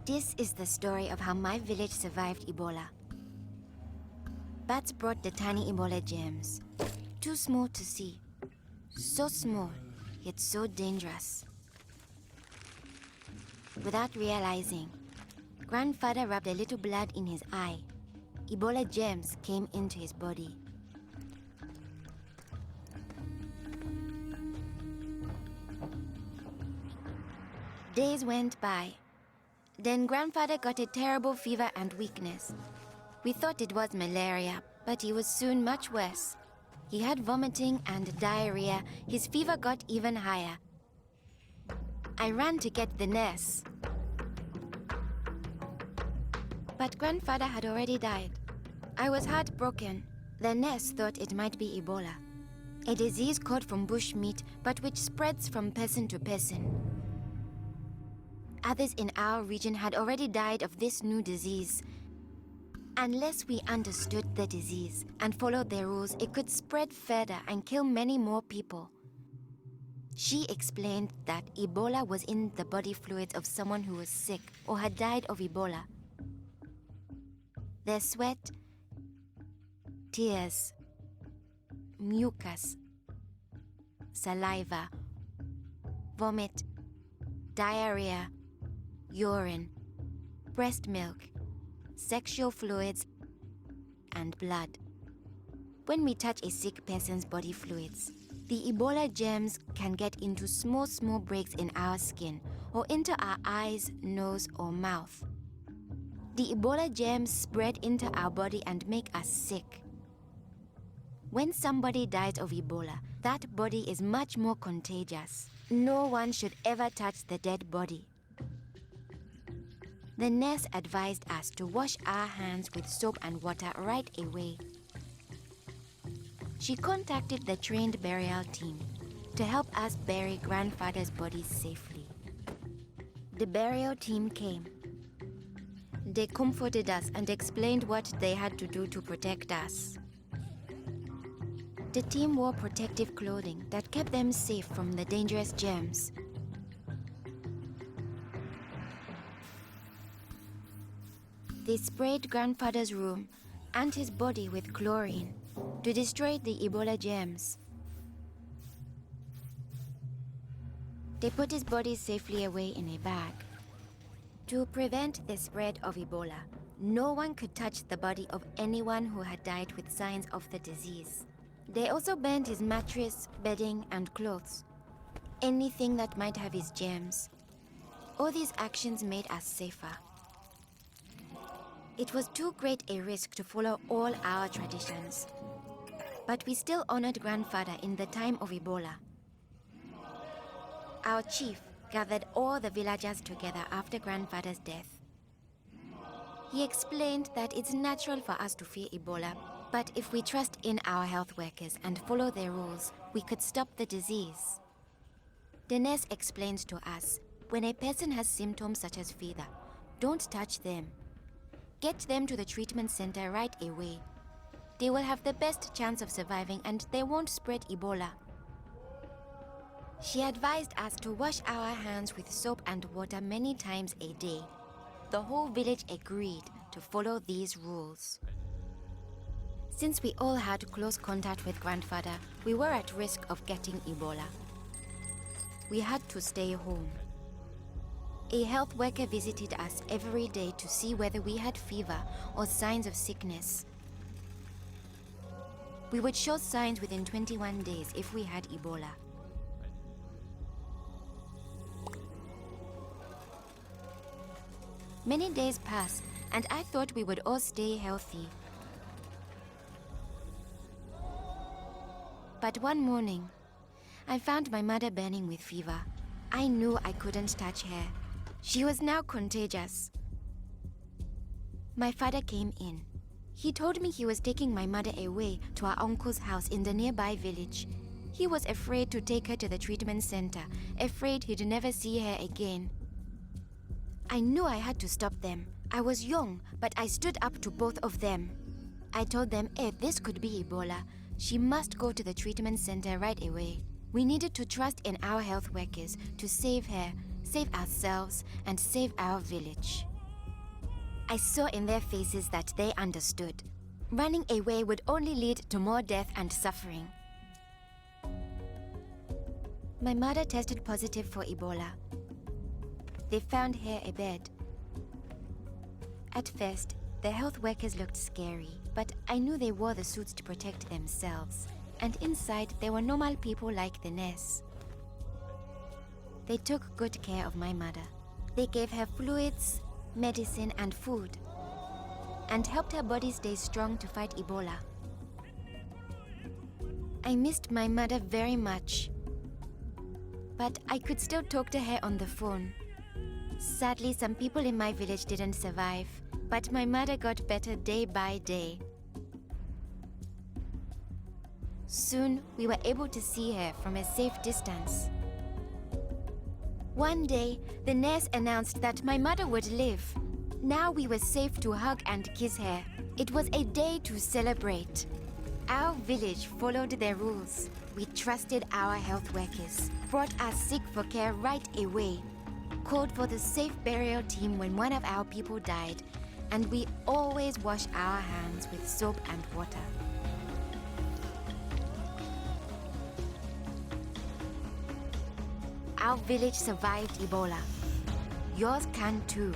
This is the story of how my village survived Ebola. Bats brought the tiny Ebola germs. Too small to see. So small, yet so dangerous. Without realizing, Grandfather rubbed a little blood in his eye. Ebola germs came into his body. Days went by. Then Grandfather got a terrible fever and weakness. We thought it was malaria, but he was soon much worse. He had vomiting and diarrhea. His fever got even higher. I ran to get the nurse. But Grandfather had already died. I was heartbroken. The nurse thought it might be Ebola, a disease caught from bush meat, but which spreads from person to person. Others in our region had already died of this new disease. Unless we understood the disease and followed their rules, it could spread further and kill many more people. She explained that Ebola was in the body fluids of someone who was sick or had died of Ebola. Their sweat, tears, mucus, saliva, vomit, diarrhea, urine, breast milk, sexual fluids, and blood. When we touch a sick person's body fluids, the Ebola germs can get into small breaks in our skin or into our eyes, nose, or mouth. The Ebola germs spread into our body and make us sick. When somebody dies of Ebola, that body is much more contagious. No one should ever touch the dead body. The nurse advised us to wash our hands with soap and water right away. She contacted the trained burial team to help us bury Grandfather's body safely. The burial team came. They comforted us and explained what they had to do to protect us. The team wore protective clothing that kept them safe from the dangerous germs. They sprayed Grandfather's room and his body with chlorine to destroy the Ebola germs. They put his body safely away in a bag. To prevent the spread of Ebola, no one could touch the body of anyone who had died with signs of the disease. They also burned his mattress, bedding, and clothes, anything that might have his germs. All these actions made us safer. It was too great a risk to follow all our traditions, but we still honored Grandfather in the time of Ebola. Our chief gathered all the villagers together after Grandfather's death. He explained that it's natural for us to fear Ebola, but if we trust in our health workers and follow their rules, we could stop the disease. The nurse explains to us, when a person has symptoms such as fever, don't touch them. Get them to the treatment center right away. They will have the best chance of surviving and they won't spread Ebola. She advised us to wash our hands with soap and water many times a day. The whole village agreed to follow these rules. Since we all had close contact with Grandfather, we were at risk of getting Ebola. We had to stay home. A health worker visited us every day to see whether we had fever or signs of sickness. We would show signs within 21 days if we had Ebola. Many days passed, and I thought we would all stay healthy. But one morning, I found my mother burning with fever. I knew I couldn't touch her. She was now contagious. My father came in. He told me he was taking my mother away to our uncle's house in the nearby village. He was afraid to take her to the treatment center, afraid he'd never see her again. I knew I had to stop them. I was young, but I stood up to both of them. I told them if this could be Ebola, she must go to the treatment center right away. We needed to trust in our health workers to save her, save ourselves, and save our village. I saw in their faces that they understood. Running away would only lead to more death and suffering. My mother tested positive for Ebola. They found her a bed. At first, the health workers looked scary, but I knew they wore the suits to protect themselves. And inside, they were normal people like the nurse. They took good care of my mother. They gave her fluids, medicine, and food, and helped her body stay strong to fight Ebola. I missed my mother very much, but I could still talk to her on the phone. Sadly, some people in my village didn't survive, but my mother got better day by day. Soon, we were able to see her from a safe distance. One day, the nurse announced that my mother would live. Now we were safe to hug and kiss her. It was a day to celebrate. Our village followed their rules. We trusted our health workers, brought us sick for care right away, called for the safe burial team when one of our people died, and we always wash our hands with soap and water. Our village survived Ebola. Yours can too.